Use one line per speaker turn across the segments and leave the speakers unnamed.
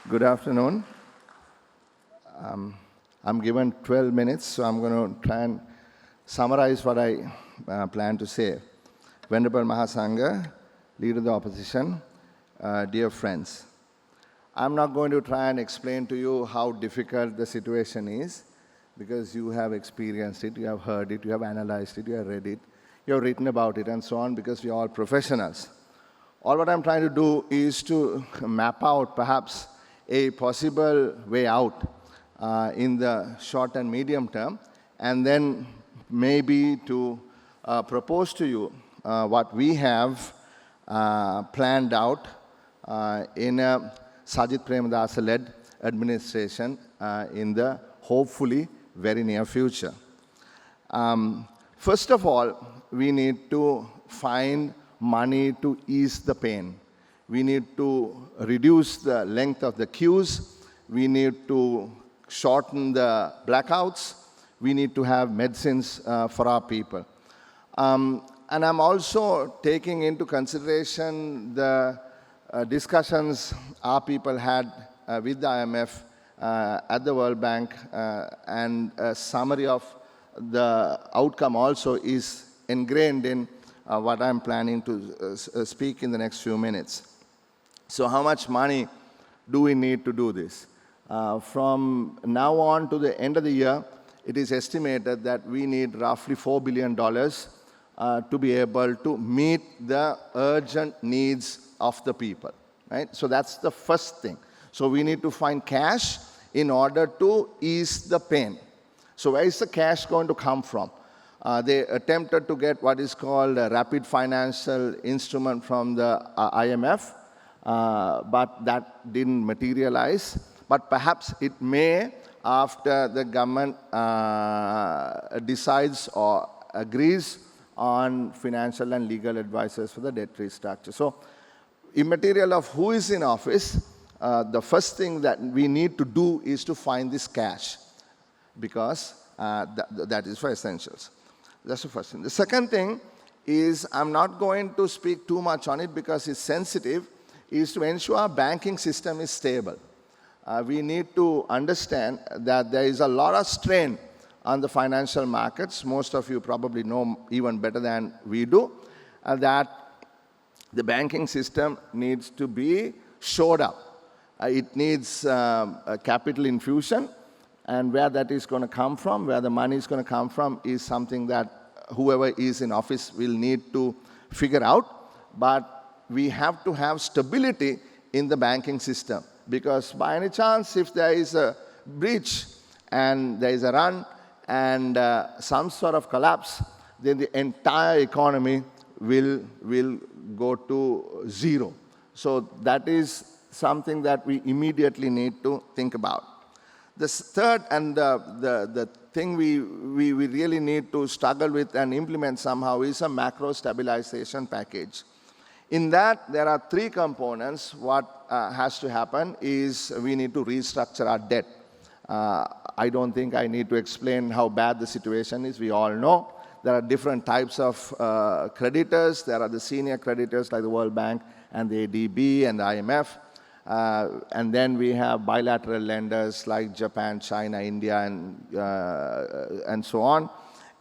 Good afternoon. I'm given 12 minutes, so I'm going to try and summarize what I plan to say. Venerable Mahasangha, Leader of the Opposition, dear friends, I'm not going to try and explain to you how difficult the situation is, because you have experienced it, you have heard it, you have analyzed it, you have read it, you have written about it, and so on, because we are all professionals. All what I'm trying to do is to map out perhaps a possible way out in the short and medium term, and then maybe to propose to you what we have planned out in a Sajith Premadasa-led administration in the hopefully very near future. First of all, we need to find money to ease the pain. We need to reduce the length of the queues. We need to shorten the blackouts. We need to have medicines for our people. And I'm also taking into consideration the discussions our people had with the IMF at the World Bank, and a summary of the outcome also is ingrained in what I'm planning to speak in the next few minutes. So how much money do we need to do this? From now on to the end of the year, it is estimated that we need roughly $4 billion to be able to meet the urgent needs of the people, right? So that's the first thing. So we need to find cash in order to ease the pain. So where is the cash going to come from? They attempted to get what is called a rapid financial instrument from the IMF, but that didn't materialize. But perhaps it may after the government decides or agrees on financial and legal advisors for the debt restructure. So immaterial of who is in office, the first thing that we need to do is to find this cash, because that is for essentials. That's the first thing. The second thing is, I'm not going to speak too much on it because it's sensitive, is to ensure our banking system is stable. We need to understand that there is a lot of strain on the financial markets. Most of you probably know even better than we do, that the banking system needs to be shored up. It needs a capital infusion, and where that is going to come from, where the money is going to come from, is something that whoever is in office will need to figure out. But we have to have stability in the banking system, because by any chance, if there is a breach and there is a run and some sort of collapse, then the entire economy will go to zero. So that is something that we immediately need to think about. The third and the thing we really need to struggle with and implement somehow is a macro stabilization package. In that, there are three components. What has to happen is we need to restructure our debt. I don't think I need to explain how bad the situation is. We all know there are different types of creditors. There are the senior creditors like the World Bank and the ADB and the IMF. And then we have bilateral lenders like Japan, China, India, and so on.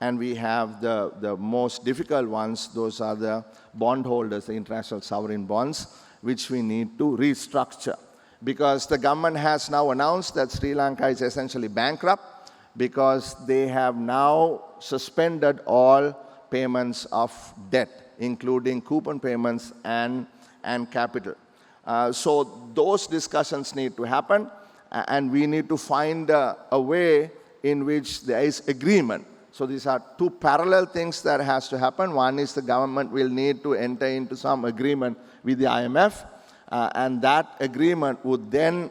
And we have the most difficult ones. Those are the bondholders, the international sovereign bonds, which we need to restructure. Because the government has now announced that Sri Lanka is essentially bankrupt, because they have now suspended all payments of debt, including coupon payments and capital. So those discussions need to happen, and we need to find a way in which there is agreement. So these are two parallel things that has to happen. One is the government will need to enter into some agreement with the IMF, and that agreement would then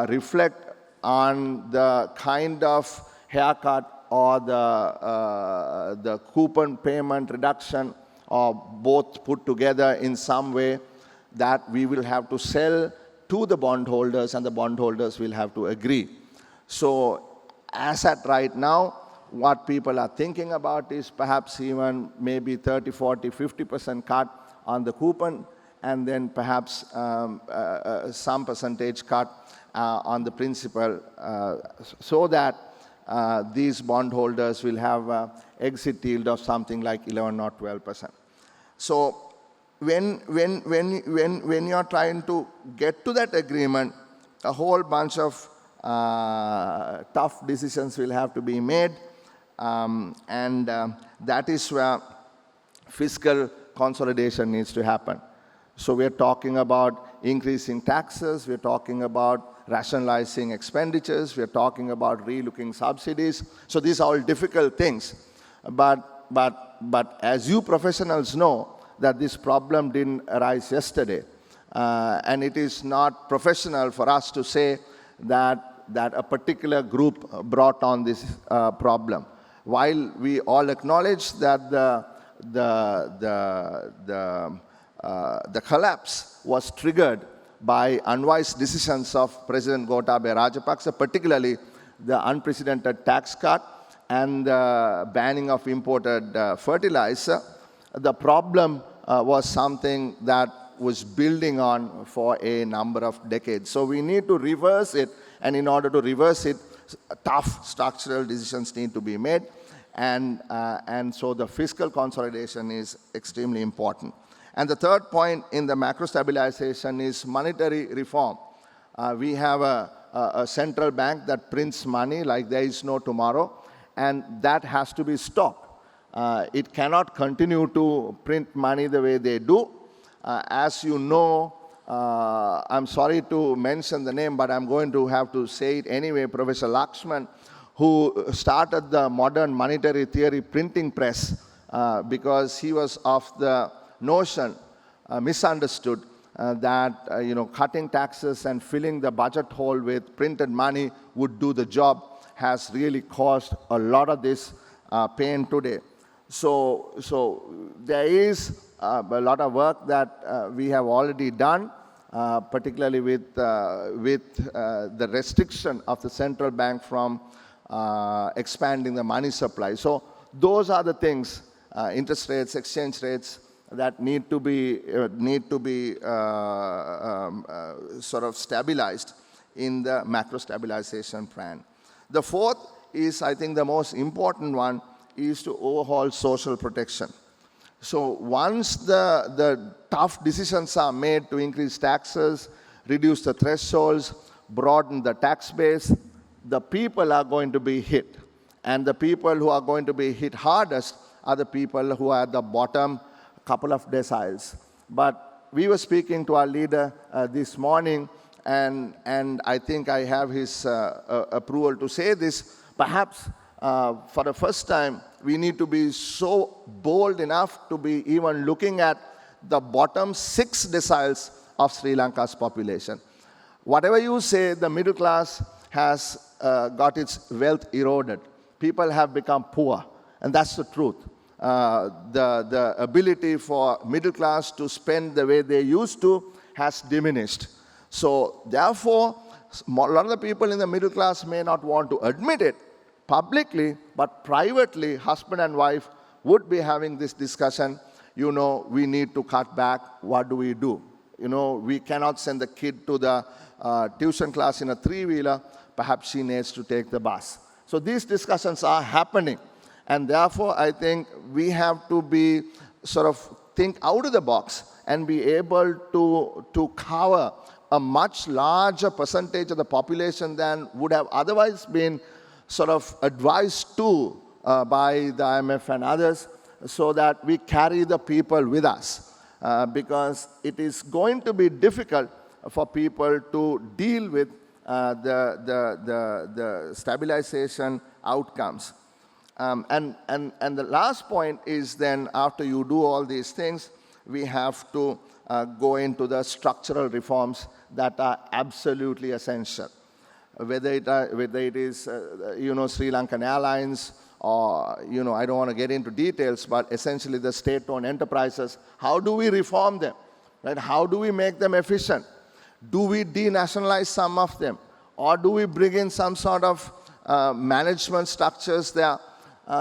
reflect on the kind of haircut or the coupon payment reduction, or both put together in some way, that we will have to sell to the bondholders, and the bondholders will have to agree. So as at right now, what people are thinking about is perhaps even maybe 30, 40, 50% cut on the coupon, and then perhaps some percentage cut on the principal, so that these bondholders will have an exit yield of something like 11 or 12%. So when you're trying to get to that agreement, a whole bunch of tough decisions will have to be made, and that is where fiscal consolidation needs to happen. So we're talking about increasing taxes, we're talking about rationalizing expenditures, we're talking about relooking subsidies. So these are all difficult things. But as you professionals know, that this problem didn't arise yesterday. And it is not professional for us to say that a particular group brought on this problem. While we all acknowledge that the collapse was triggered by unwise decisions of President Gotabaya Rajapaksa, particularly the unprecedented tax cut and the banning of imported fertilizer, the problem was something that was building on for a number of decades. So we need to reverse it, and in order to reverse it, tough structural decisions need to be made, and so the fiscal consolidation is extremely important. And the third point in the macro stabilization is monetary reform. We have a central bank that prints money like there is no tomorrow, and that has to be stopped. It cannot continue to print money the way they do. As you know, I'm sorry to mention the name, but I'm going to have to say it anyway, Professor Lakshman, who started the modern monetary theory printing press because he was of the notion, misunderstood, that cutting taxes and filling the budget hole with printed money would do the job, has really caused a lot of this pain today. So there is a lot of work that we have already done, particularly with the restriction of the central bank from expanding the money supply. So those are the things, interest rates, exchange rates, that need to be sort of stabilized in the macro stabilization plan. The fourth is, I think, the most important one, is to overhaul social protection. So once the tough decisions are made to increase taxes, reduce the thresholds, broaden the tax base, the people are going to be hit. And the people who are going to be hit hardest are the people who are at the bottom couple of deciles. But we were speaking to our leader this morning, and I think I have his approval to say this. Perhaps for the first time, we need to be so bold enough to be even looking at the bottom 6 deciles of Sri Lanka's population. Whatever you say, the middle class has got its wealth eroded. People have become poor, and that's the truth. The ability for middle class to spend the way they used to has diminished. So therefore, a lot of the people in the middle class may not want to admit it publicly, but privately, husband and wife would be having this discussion. We need to cut back. What do we do? We cannot send the kid to the tuition class in a 3-wheeler. Perhaps she needs to take the bus. So these discussions are happening. And therefore, I think we have to be think out of the box and be able to cover a much larger percentage of the population than would have otherwise been advised to by the IMF and others, so that we carry the people with us. Because it is going to be difficult for people to deal with the stabilization outcomes. And the last point is then, after you do all these things, we have to go into the structural reforms that are absolutely essential. Whether it is Sri Lankan Airlines, or I don't want to get into details, but essentially the state-owned enterprises, how do we reform them? Right? How do we make them efficient? Do we denationalize some of them? Or do we bring in some sort of management structures there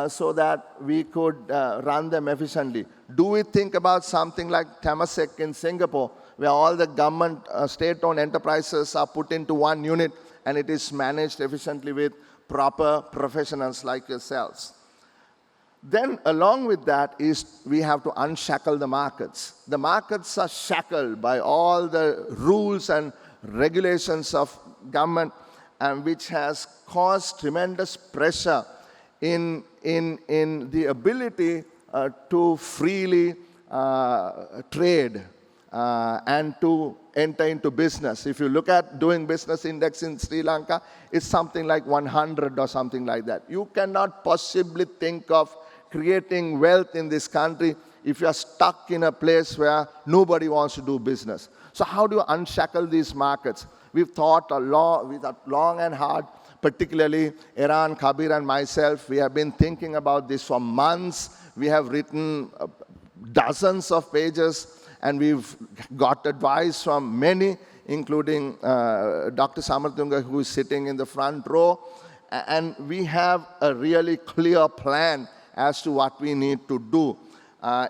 so that we could run them efficiently? Do we think about something like Temasek in Singapore, where all the government state-owned enterprises are put into one unit and it is managed efficiently with proper professionals like yourselves. Then along with that is we have to unshackle the markets. The markets are shackled by all the rules and regulations of government, and which has caused tremendous pressure in the ability to freely trade and to enter into business. If you look at doing business index in Sri Lanka, it's something like 100 or something like that. You cannot possibly think of creating wealth in this country if you are stuck in a place where nobody wants to do business. So how do you unshackle these markets? We've thought long and hard, particularly Iran, Kabir and myself. We have been thinking about this for months. We have written dozens of pages, and we've got advice from many, including Dr. Samarthunga, who is sitting in the front row. And we have a really clear plan as to what we need to do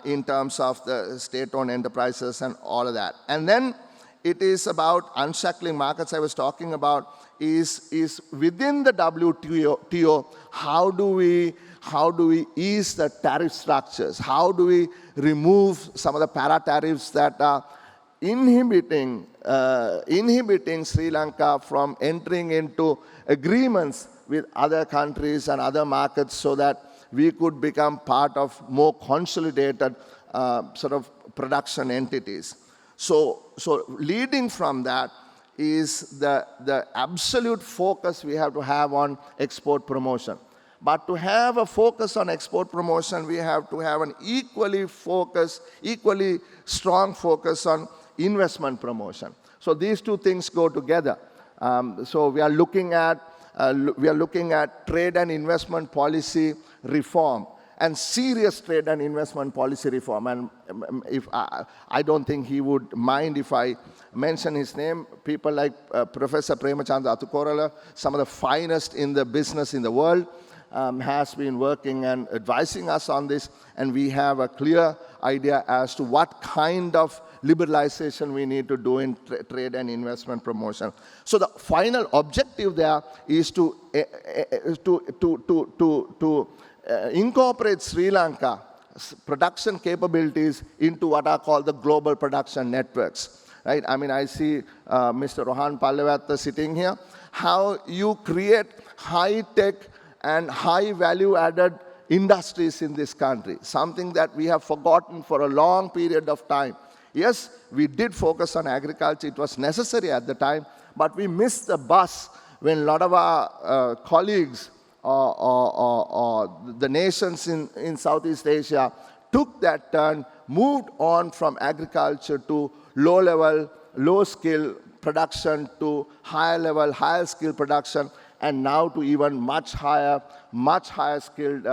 in terms of the state-owned enterprises and all of that. And then it is about unshackling markets I was talking about is within the WTO, how do we ease the tariff structures? How do we remove some of the para-tariffs that are inhibiting Sri Lanka from entering into agreements with other countries and other markets so that we could become part of more consolidated sort of production entities. So leading from that is the absolute focus we have to have on export promotion. But to have a focus on export promotion, we have to have an equally strong focus on investment promotion. So these two things go together. So we are looking at trade and investment policy reform, and serious trade and investment policy reform. And if I don't think he would mind if I mention his name. People like Professor Premachandra Atukorala, some of the finest in the business in the world, has been working and advising us on this, and we have a clear idea as to what kind of liberalization we need to do in trade and investment promotion. So the final objective there is to incorporate Sri Lanka production capabilities into what are called the global production networks. Right? I mean, I see Mr. Rohan Pallavatta sitting here. How you create high-tech and high value-added industries in this country, something that we have forgotten for a long period of time. Yes, we did focus on agriculture. It was necessary at the time, but we missed the bus when a lot of our colleagues or the nations in Southeast Asia took that turn, moved on from agriculture to low-level, low-skill production to higher-level, higher-skill production, and now to even much higher skilled,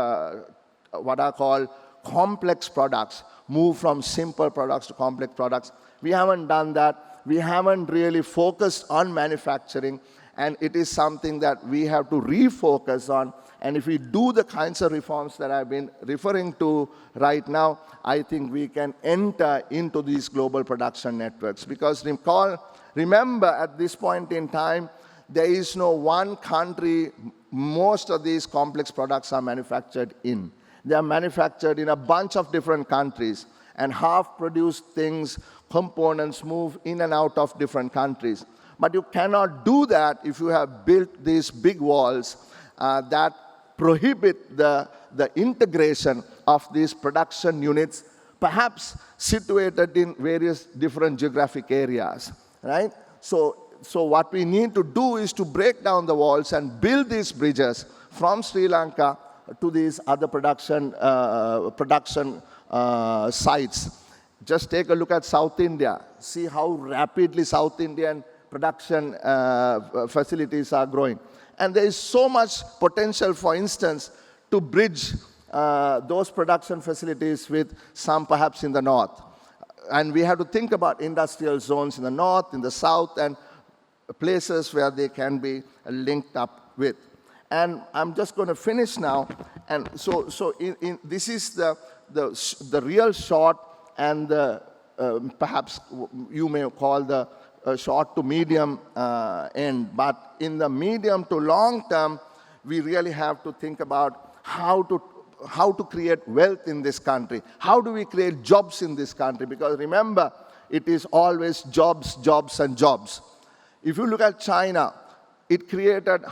what are called complex products, move from simple products to complex products. We haven't done that. We haven't really focused on manufacturing, and it is something that we have to refocus on. And if we do the kinds of reforms that I've been referring to right now, I think we can enter into these global production networks. Because remember, at this point in time, there is no one country most of these complex products are manufactured in. They are manufactured in a bunch of different countries, and half-produced things, components move in and out of different countries. But you cannot do that if you have built these big walls that prohibit the integration of these production units, perhaps situated in various different geographic areas, right? So what we need to do is to break down the walls and build these bridges from Sri Lanka to these other production sites. Just take a look at South India. See how rapidly South Indian production facilities are growing. And there is so much potential, for instance, to bridge those production facilities with some perhaps in the north. And we have to think about industrial zones in the north, in the south, and places where they can be linked up with. And I'm just going to finish now. And so this is the real short and the perhaps you may call the short to medium end. But in the medium to long term, we really have to think about how to create wealth in this country. How do we create jobs in this country? Because remember, it is always jobs, jobs, and jobs. If you look at China, it created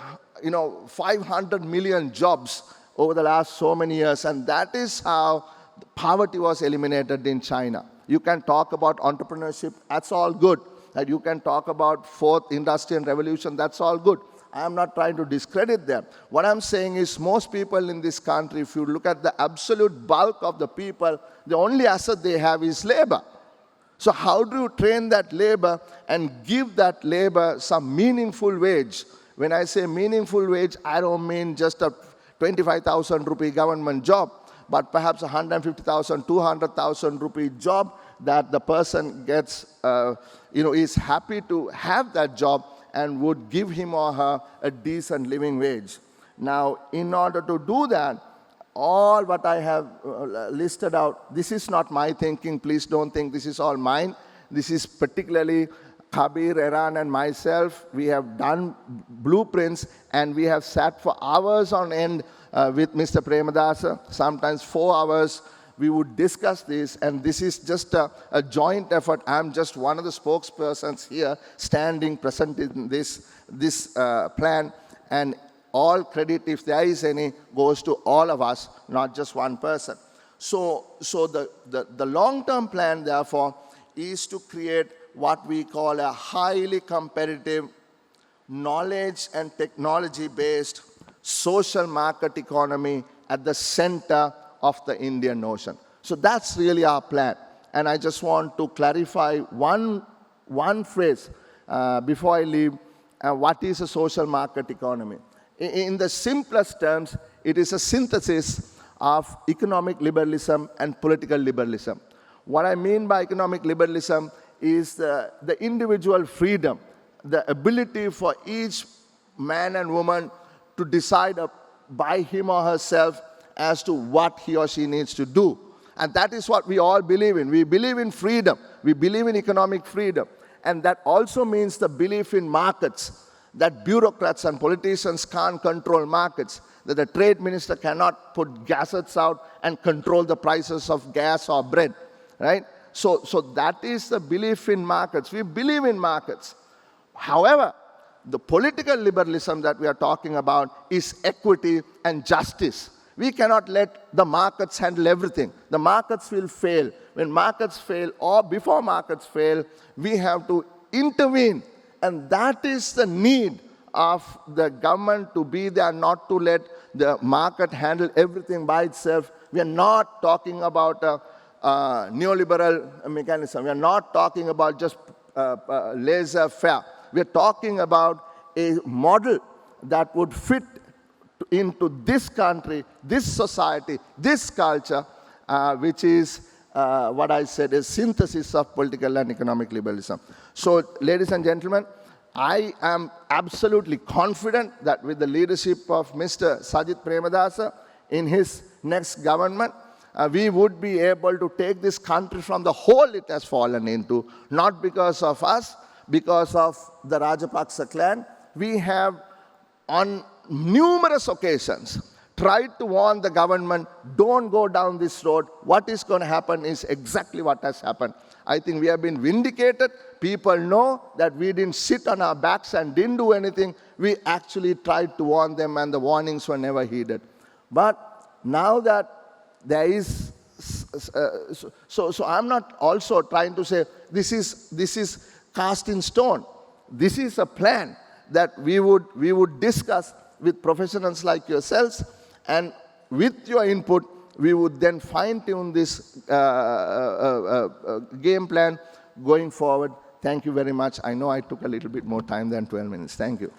500 million jobs over the last so many years, and that is how poverty was eliminated in China. You can talk about entrepreneurship, that's all good. And you can talk about fourth industrial revolution, that's all good. I am not trying to discredit them. What I'm saying is most people in this country, if you look at the absolute bulk of the people, the only asset they have is labor. So how do you train that labor and give that labor some meaningful wage? When I say meaningful wage, I don't mean just a 25,000 rupee government job, but perhaps 150,000, 200,000 rupee job that the person gets, is happy to have that job and would give him or her a decent living wage. Now, in order to do that, all what I have listed out, this is not my thinking. Please don't think this is all mine. This is particularly Kabir, Iran, and myself. We have done blueprints, and we have sat for hours on end with Mr. Premadasa, sometimes 4 hours. We would discuss this, and this is just a joint effort. I'm just one of the spokespersons here, standing, presenting this plan, and all credit, if there is any, goes to all of us, not just one person. So the long-term plan, therefore, is to create what we call a highly competitive, knowledge and technology-based social market economy at the center of the Indian Ocean. So that's really our plan. And I just want to clarify one phrase before I leave. What is a social market economy? In the simplest terms, it is a synthesis of economic liberalism and political liberalism. What I mean by economic liberalism is the individual freedom, the ability for each man and woman to decide by him or herself as to what he or she needs to do. And that is what we all believe in. We believe in freedom. We believe in economic freedom. And that also means the belief in markets, that bureaucrats and politicians can't control markets, that the trade minister cannot put gazettes out and control the prices of gas or bread, right? So that is the belief in markets. We believe in markets. However, the political liberalism that we are talking about is equity and justice. We cannot let the markets handle everything. The markets will fail. When markets fail or before markets fail, we have to intervene. And that is the need of the government to be there, not to let the market handle everything by itself. We are not talking about a neoliberal mechanism. We are not talking about just laissez-faire. We are talking about a model that would fit into this country, this society, this culture, which is what I said, a synthesis of political and economic liberalism. So, ladies and gentlemen, I am absolutely confident that with the leadership of Mr. Sajith Premadasa in his next government, we would be able to take this country from the hole it has fallen into, not because of us, because of the Rajapaksa clan. We have, on numerous occasions, tried to warn the government, don't go down this road. What is going to happen is exactly what has happened. I think we have been vindicated. People know that we didn't sit on our backs and didn't do anything. We actually tried to warn them, and the warnings were never heeded. But now that there is, so I'm not also trying to say this is cast in stone. This is a plan that we would discuss with professionals like yourselves, and with your input, we would then fine-tune this game plan going forward. Thank you very much. I know I took a little bit more time than 12 minutes. Thank you.